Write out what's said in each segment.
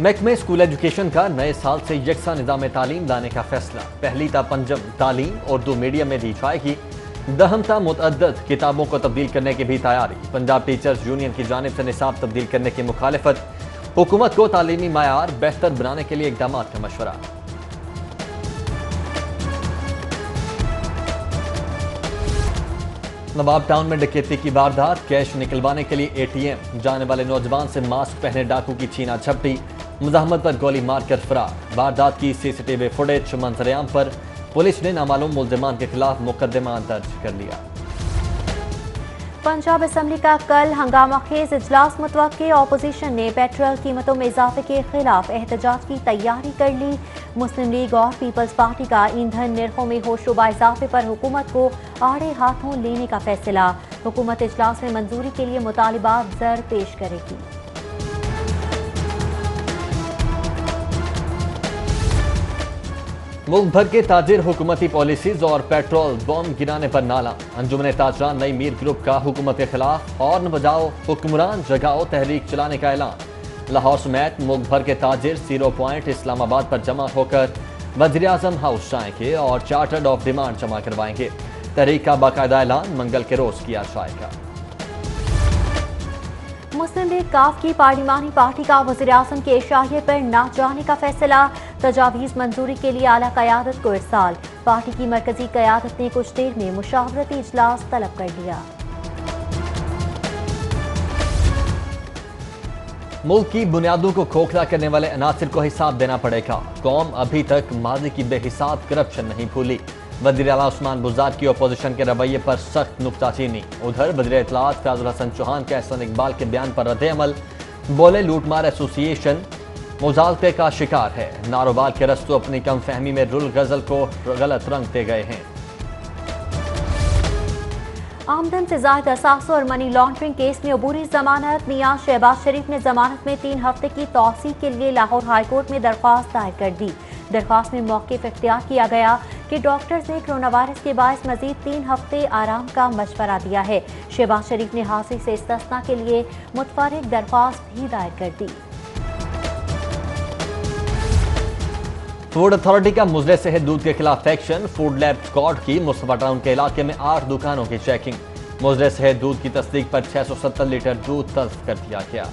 محکمہ school education کا نئے سال سے یکساں نظام تعلیم لانے کا فیصلہ، پہلی تا پنجم تعلیم اردو میڈیم میں دی جائے گی، دہم تا متعدد کتابوں کو تبدیل کرنے کی بھی تیاری، پنجاب ٹیچرز یونین کی جانب سے نصاب تبدیل کرنے کی مخالفت، حکومت کو تعلیمی معیار بہتر بنانے کے لیے اقدامات کا مشورہ۔ نواب ٹاؤن میں ڈکیتی کی واردات، کیش نکلوانے کے لیے اے ٹی ایم جانے والے نوجوان سے ماسک پہنے ڈاکو کی چھینا جھپٹی، مزاحمت پر گولی مار کر فرار، واردات کی سی سی ٹی وی فوٹیج منظر عام پر، پولیس نے نامعلوم ملزمان کے خلاف مقدمہ درج کر لیا۔ پنجاب اسمبلی کا کل ہنگامہ خیز اجلاس متوقع، اپوزیشن نے پیٹرول قیمتوں میں اضافے کے خلاف احتجاج کی تیاری کر لی، مسلم لیگ اور پیپلز پارٹی کا ایندھن نرخوں میں ہوشربہ اضافے پر حکومت کو آڑے ہاتھوں لینے کا فیصلہ، حکومت اجلاس میں منظوری کے لیے مطالبات زر پیش کرے گی۔ ملک بھر کے تاجر حکومتی پالیسیز اور پیٹرول بم گرانے پر نالہ، انجمن تاجران نئی میر گروپ کا حکومت کے خلاف ہارن بجاؤ حکمران جگاؤ تحریک چلانے کا اعلان، لاہور سمیت ملک بھر کے تاجر زیرو پوائنٹ اسلام آباد پر جمع ہو کر وزیر اعظم ہاؤس جائیں گے اور چارٹرڈ آف ڈیمانڈ جمع کروائیں گے، تحریک کا باقاعدہ اعلان منگل کے روز کیا جائے گا۔ مسلم لیگ کاف کی پارلیمانی پارٹی کا وزیر اعظم کے عشائیے پر نہ جانے کا فیصلہ، تجاویز منظوری کے لیے اعلیٰ قیادت کو ارسال، پارٹی کی مرکزی قیادت نے کچھ دیر میں مشاورتی اجلاس طلب کر لیا۔ ملک کی بنیادوں کو کھوکھلا کرنے والے عناصر کو حساب دینا پڑے گا، قوم ابھی تک ماضی کی بے حساب کرپشن نہیں بھولی، وزیر اعلیٰ عثمان بزدار کی اپوزیشن کے رویے پر سخت نکتہ چینی، ادھر وزیر اطلاعات فیاض الحسن چوہان کا احسن اقبال کے بیان پر رد عمل، بولے لوٹ مار ایسوسی ایشن مغالطے کا شکار ہے، ناروبال کے رستو اپنی کم فہمی میں رل غزل کو غلط رنگ دے گئے ہیں۔ آمدن سے زائد اثاثوں اور منی لانڈرنگ کیس میں عبوری ضمانت، میاں شہباز شریف نے ضمانت میں 3 ہفتے کی توسیع کے لیے لاہور ہائی کورٹ میں درخواست دائر کر دی، درخواست میں موقف اختیار کیا گیا کہ ڈاکٹرز نے کرونا وائرس کے باعث مزید 3 ہفتے آرام کا مشورہ دیا ہے، شہباز شریف نے حاضری سے استثناء کے لیے متفرق درخواست بھی دائر کر دی۔ فوڈ اتھارٹی کا مضر صحت دودھ کے خلاف ایکشن، فوڈ لیب اسکواڈ کی مصطفیٰ ٹاؤن کے علاقے میں 8 دکانوں کی چیکنگ، مضر صحت دودھ کی تصدیق پر 670 لیٹر دودھ تلف کر دیا گیا۔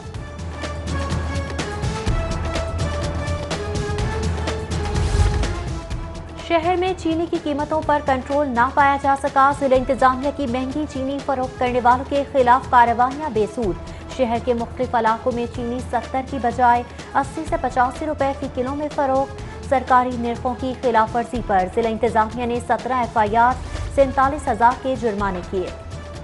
شہر میں چینی کی قیمتوں پر کنٹرول نہ پایا جا سکا، ضلع انتظامیہ کی مہنگی چینی فروخت کرنے والوں کے خلاف کارروائیاں بے سود، شہر کے مختلف علاقوں میں چینی 70 کی بجائے 80 سے 85 روپے فی کلو میں فروخت، سرکاری نرخوں کی خلاف ورزی پر ضلع انتظامیہ نے 17 FIR، 47,000 کے جرمانے کیے۔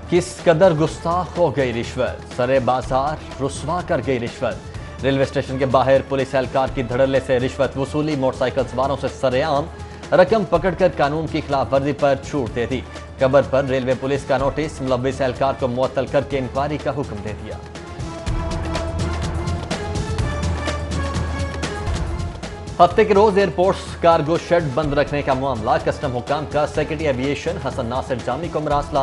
کس قدر گستاخ ہو گئی رشوت، سرے بازار رسوا کر گئی رشوت، ریلوے اسٹیشن کے باہر پولیس اہلکار کی دھڑلے سے رشوت وصولی، موٹر سائیکل سواروں سے سرعام رقم پکڑ کر قانون کی خلاف ورزی پر چھوٹ دے دی، خبر پر ریلوے پولیس کا نوٹس، ملوث اہلکار کو معطل کر کے انکوائری کا حکم دے دیا۔ ہفتے کے روز ایئرپورٹس کارگو شیڈ بند رکھنے کا معاملہ، کسٹم حکام کا سیکرٹری ایویشن حسن ناصر جامی کو مراسلہ،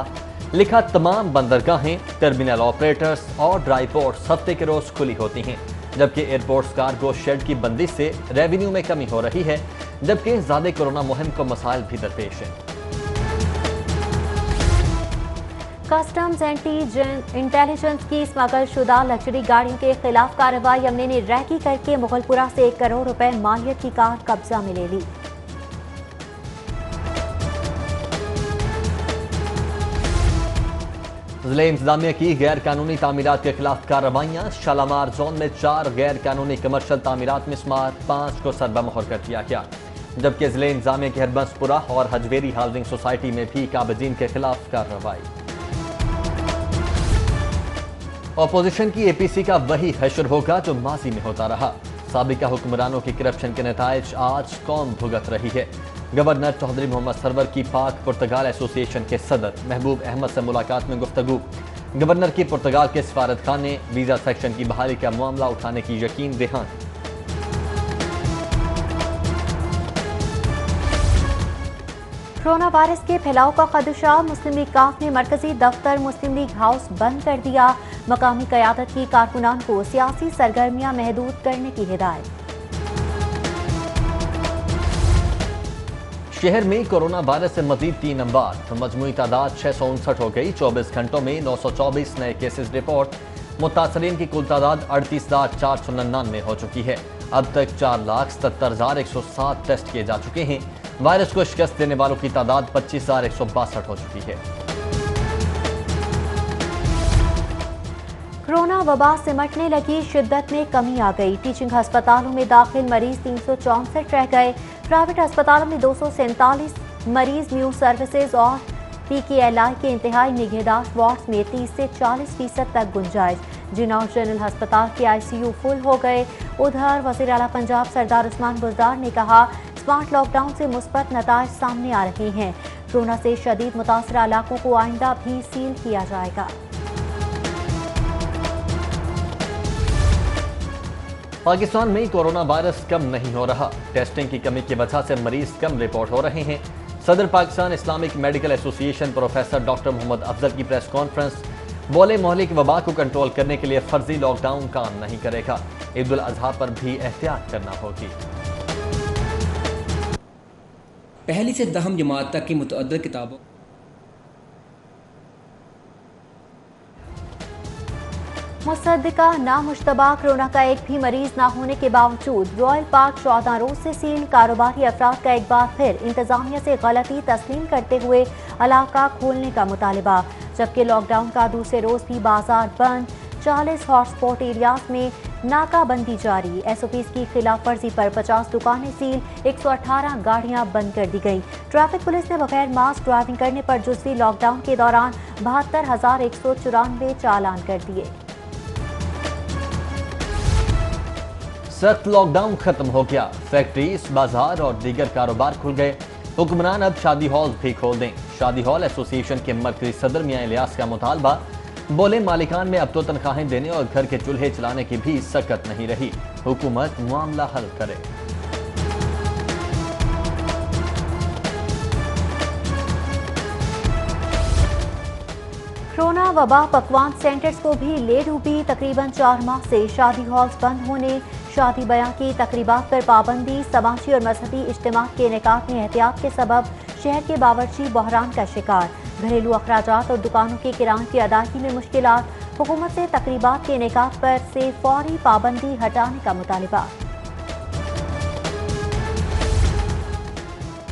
لکھا تمام بندرگاہیں، ٹرمینل آپریٹرز اور ڈرائی پورٹس ہفتے کے روز کھلی ہوتی ہیں، جبکہ ایئرپورٹس کارگو شیڈ کی بندی سے ریونیو میں کمی ہو رہی ہے، جبکہ زیادہ کورونا مہم کو مسائل بھی درپیش ہیں۔ کسٹمز انٹیلیجنس کی اسمگل شدہ لگژری گاڑیوں کے خلاف کارروائی، عملے نے ریکی کر کے مغل پورہ سے 1 کروڑ روپے مالیت کی کار قبضہ میں لے لی۔ ضلع انتظامیہ کی غیر قانونی تعمیرات کے خلاف کارروائیاں، شالامار زون میں 4 غیر قانونی کمرشل تعمیرات مسمار، 5 کو سربہ مہر کر دیا گیا، جبکہ ضلع انتظامیہ کی ہربنس پورہ اور حجویری ہاؤسنگ سوسائٹی میں بھی قابضین کے خلاف کارروائی۔ اپوزیشن کی APC کا وہی حشر ہوگا جو ماضی میں ہوتا رہا، سابقہ حکمرانوں کی کرپشن کے نتائج آج قوم بھگت رہی ہے، گورنر چودھری محمد سرور کی پاک پرتگال ایسوسی ایشن کے صدر محبوب احمد سے ملاقات میں گفتگو، گورنر کی پرتگال کے سفارت خانے ویزا سیکشن کی بحالی کا معاملہ اٹھانے کی یقین دہانی۔ कोरोना वायरस के फैलाव का खदशा, मुस्लिम लीग काफ ने मरकजी दफ्तर मुस्लिम लीग हाउस बंद कर दिया। मकामी क़यादत की कारकुनान को सियासी सरगर्मियां महदूद करने की हिदायत। शहर में कोरोना वायरस से मजीद 3 अमवात, मजमूई तादाद 659 हो गई। 24 घंटों में 924 नए केसेस रिपोर्ट। मुतासरीन की कुल तादाद 38,499 हो चुकी है। अब तक 4,77,107 टेस्ट किए जा चुके हैं। वायरस को शिकस्त देने वालों की तादाद 25,162 हो चुकी है। कोरोना वबा से निपटने लगी, शिद्दत में कमी आ गई। टीचिंग अस्पतालों में दाखिल मरीज 364 रह गए। प्राइवेट अस्पतालों में 247 मरीज। न्यू सर्विसेज और PKLI के इंतहाई निगहदाश्त वार्ड्स में 30 से 40% तक गुंजाइश। जिन्ना जनरल अस्पताल के ICU फुल हो गए। उधर वज़ीर आला पंजाब सरदार उस्मान बुज़दार ने कहा, स्मार्ट लॉकडाउन से मुस्बत नताइज सामने आ रहे हैं। कोरोना से शदीद मुतासरा इलाकों को आइंदा भी सील किया जाएगा। पाकिस्तान में कोरोना वायरस कम नहीं हो रहा। टेस्टिंग की कमी की वजह से मरीज कम रिपोर्ट हो रहे हैं। सदर Pakistan Islamic medical association professor doctor Mohammad Afzal की प्रेस कॉन्फ्रेंस। बोले, मोहल्ले की वबा को कंट्रोल करने के लिए फर्जी लॉकडाउन काम नहीं करेगा। ईद उल अजहा पर भी एहतियात करना होगी। पहली से 10वीं जमात तक की मुतअद्दिद किताबों मुसद्दिका नामुश्तबा, कोरोना का एक भी मरीज ना होने के बावजूद रॉयल पार्क 14 रोज से सील। कारोबारी अफराद का एक बार फिर इंतजामिया से गलती तस्लीम करते हुए इलाका खोलने का मुतालिबा। जबकि लॉकडाउन का दूसरे रोज भी बाजार बंद। 40 हॉटस्पॉट एरियाज में नाकाबंदी जारी। SOPs की खिलाफ वर्जी पर 50 दुकानें सील। 118 गाड़ियां बंद कर दी गई। ट्रैफिक पुलिस ने बगैर मास्क ड्राइविंग करने पर जुज़वी लॉकडाउन के दौरान 72,194 चालान कर दिए। सख्त लॉकडाउन खत्म हो गया। फैक्ट्रीज, बाजार और दीगर कारोबार खुल गए। हुक्मरान अब शादी हॉल भी खोल दें। शादी हॉल एसोसिएशन के मरकजी सदर मियां इलियास का मुतालबा। बोले, मालिकान में अब तो तनख्वाहें देने और घर के चूल्हे चलाने की भी सकत नहीं रही। हुकूमत मामला हल करे। कोरोना वबा पकवान सेंटर्स को भी ले डूबी। तकरीबन 4 माह से शादी हॉल्स बंद होने, शादी बयां की तकरीबात पर पाबंदी, समाजी और मजहबी इज्तिमात के इनेकाद में एहतियात के सबब शहर के बावर्ची बहरान का शिकार। घरेलू अखराजात और दुकानों के किराए की अदायगी में मुश्किलात। हुकूमत से तकरीबात के इनेकाद पर से फौरी पाबंदी हटाने का मुतालिबा।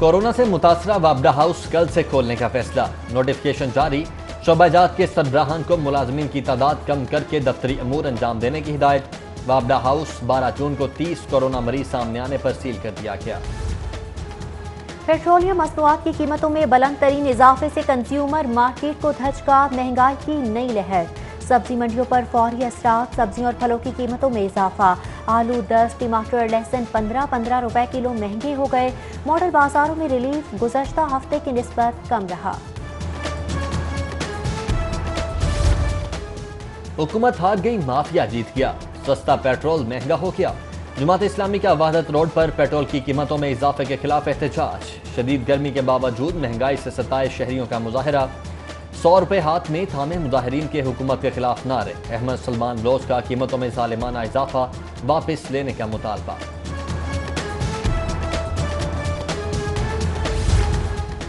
कोरोना से मुतासरा वापडा हाउस कल से खोलने का फैसला। नोटिफिकेशन जारी। शोबाजात के सरबराहान को मुलाजमीन की तादाद कम करके दफ्तरी अमूर अंजाम देने की हिदायत। वापडा हाउस 12 जून को 30 कोरोना मरीज सामने आने पर सील कर दिया गया। पेट्रोलियम मसनूआत की कीमतों में बुलंद तरीन इजाफे से कंज्यूमर मार्केट को धचका। महंगाई की नई लहर। सब्जी मंडियों पर फौरी असरात। सब्जियों और फलों की कीमतों में इजाफा। आलू 10, टमाटर लहसुन 15 रुपए किलो महंगे हो गए। मॉडल बाजारों में रिलीफ गुज़श्ता हफ्ते की निस्बत कम रहा। हुकूमत हार गई, माफिया जीत गया। सस्ता पेट्रोल महंगा हो गया। जमात इस्लामी का वहदत रोड पर पेट्रोल की कीमतों में इजाफे के खिलाफ एहतजाज। शदीद गर्मी के बावजूद महंगाई से सताए शहरियों का मुजाहरा। 100 रुपए हाथ में थामे मुजाहरीन के हुकूमत के खिलाफ नारे। अहमद सलमान लोज का कीमतों में जालिमाना इजाफा वापस लेने का मुतालबा।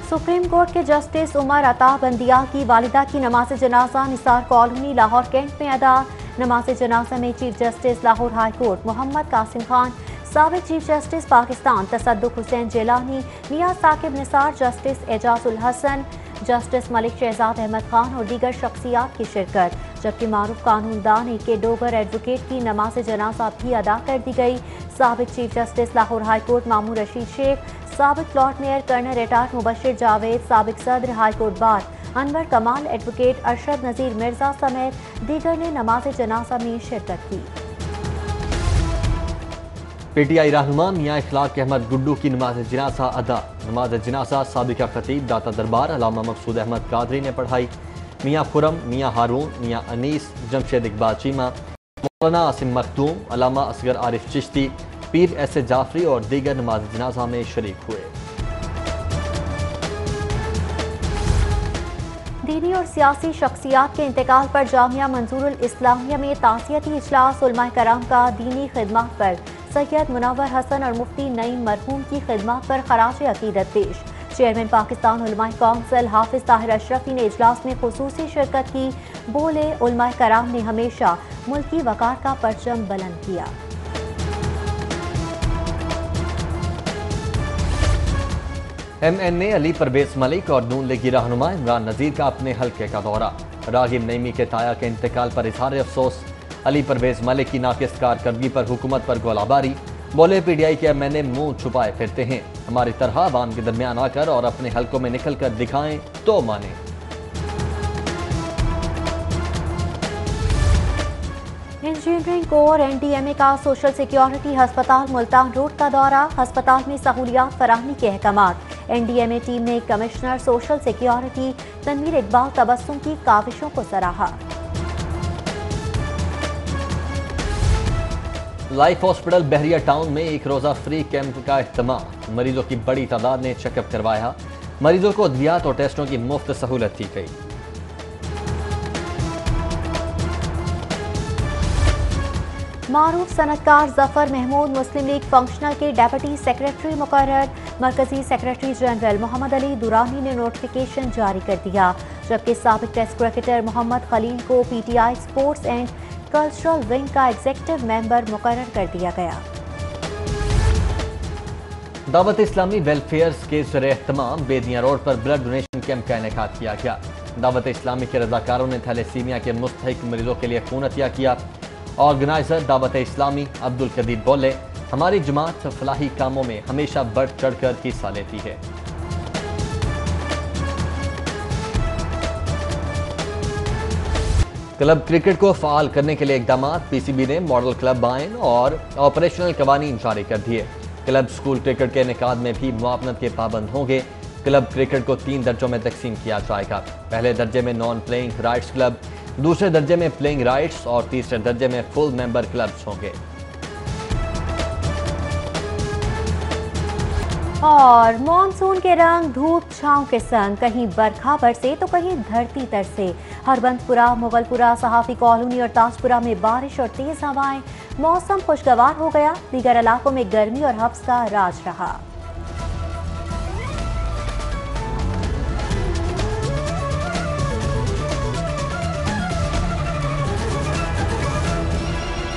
सुप्रीम कोर्ट के जस्टिस उमर अता बंदिया की वालिदा की नमाज जनाजा निसार कॉलोनी लाहौर कैंट में अदा। नमाज जनाजा में chief justice Lahore high court Mohammad Qasim Khan, साबिक chief justice Pakistan Tassaduq Hussain Jillani, Mian Saqib Nisar, justice Ijazul Hasan, justice Malik Shahzad Ahmad Khan और दीगर शख्सियात की शिरकत। जबकि मारूफ कानूनदान के डोगर एडवोकेट की नमाज जनाजा भी अदा कर दी गई। साबिक chief justice Lahore high court Mamoon Rashid Sheikh, साबिक lord mayor colonel retired Mubashir Javed, साबिक सदर हाई कोर्ट बार अनवर कमाल, एडवोकेट अरशद नज़ीर मिर्जा समेत दीगर ने नमाज जनाजा में शिरकत की। PTI रहनुमा मियां इखलाक अहमद गुड्डू की नमाज जनाजा अदा। नमाज जनाजा साबिका खतीब दाता दरबार अल्लामा मकसूद अहमद कादरी ने पढ़ाई। मियां खुरम, मियां हारून, मियां अनीस, जमशेद इकबाल चीमा, मौलाना आसिम मखदूम, अल्लामा असगर आरिफ चिश्ती, पीर ऐसे जाफरी और दीगर नमाज जनाजा में शरीक हुए। दीनी और सियासी शख्सियात के इंतकाल पर जामिया मंजूरुल इस्लामिया में ताज़ियती इजलास उलमाए कराम का दीनी खिदमत पर सैयद मुनव्वर हसन और मुफ्ती नईम मरहूम की खिदमत पर खराज अकीदत पेश। चेयरमैन पाकिस्तान उलमाए कौंसिल हाफिज ताहिर अशरफी ने इजलास में खुसूसी शिरकत की। बोले, उलमाए कराम ने हमेशा मुल्की वकार का परचम बुलंद किया। MNA अली परवेज मलिक और नून लीगी रहनुमा इमरान नज़ीर का अपने हल्के का दौरा। रागिब नईमी के ताया के इंतकाल पर इजहार अफसोस। अली परवेज मलिक की नाकिस कारकर्दगी पर हुकूमत पर गोलाबारी। बोले, PTI के MNA मुंह छुपाए फिरते हैं, हमारी तरह आवाम के दरमियान आकर और अपने हल्कों में निकल कर दिखाएं तो माने। इंजीनियरिंग कोर NDMA का सोशल सिक्योरिटी हस्पताल मुल्तान रोड का दौरा। हस्पताल में सहूलियात फराहमी के अहकामात। NDMA टीम ने commissioner social security Tanveer Iqbal Tabassum की काविशों को सराहा। लाइफ हॉस्पिटल बहरिया टाउन में एक रोजा फ्री कैंप का इख्तिताम। मरीजों की बड़ी तादाद ने चेकअप करवाया। मरीजों को अद्वियात और टेस्टों की मुफ्त सहूलत दी गई। मारूफ सनतकार जफर महमूद मुस्लिम लीग फंक्शनल के डेप्यूटी सेक्रेटरी मुकर्रर। मरकजी सेक्रेटरी जनरल मोहम्मद अली दुरानी ने नोटिफिकेशन जारी कर दिया, जबकि साबिक टेस्ट क्रिकेटर मोहम्मद खलील को PTI sports and cultural wing का एग्जीक्यूटिव मेंबर मुकर्रर कर दिया गया। दावत इस्लामी वेलफेयर के ज़रिए-ए-एहतमाम बेदियां रोड पर ब्लड डोनेशन कैंप का इनेकाद किया गया। दावत इस्लामी के रजाकारों ने थैलेसीमिया के मुस्तहिक मरीजों के लिए खून अतिया किया। ऑर्गेनाइजर दावत इस्लामी अब्दुल कदीर बोले, हमारी जमात फलाही कामों में हमेशा बढ़ चढ़कर हिस्सा लेती है। क्लब क्रिकेट को फाल करने के लिए इकदाम। PCB ने मॉडल क्लब आइन और ऑपरेशनल कवानीन जारी कर दिए। क्लब स्कूल क्रिकेट के इनेकाद में भी मुआवनत के पाबंद होंगे। क्लब क्रिकेट को 3 दर्जों में तकसीम किया जाएगा। पहले दर्जे में नॉन प्लेइंग राइट्स क्लब, दूसरे दर्जे में प्लेइंग राइट्स और तीसरे दर्जे में फुल मेंबर क्लब्स होंगे। और मॉनसून के रंग धूप छांव के संग कहीं बरखा बरसे तो कहीं धरती तरसे। हरबंदपुरा, मुगलपुरा, सहाफी कॉलोनी और ताजपुरा में बारिश और तेज हवाएं। मौसम खुशगवार हो गया। दीगर इलाकों में गर्मी और हब्स का राज रहा।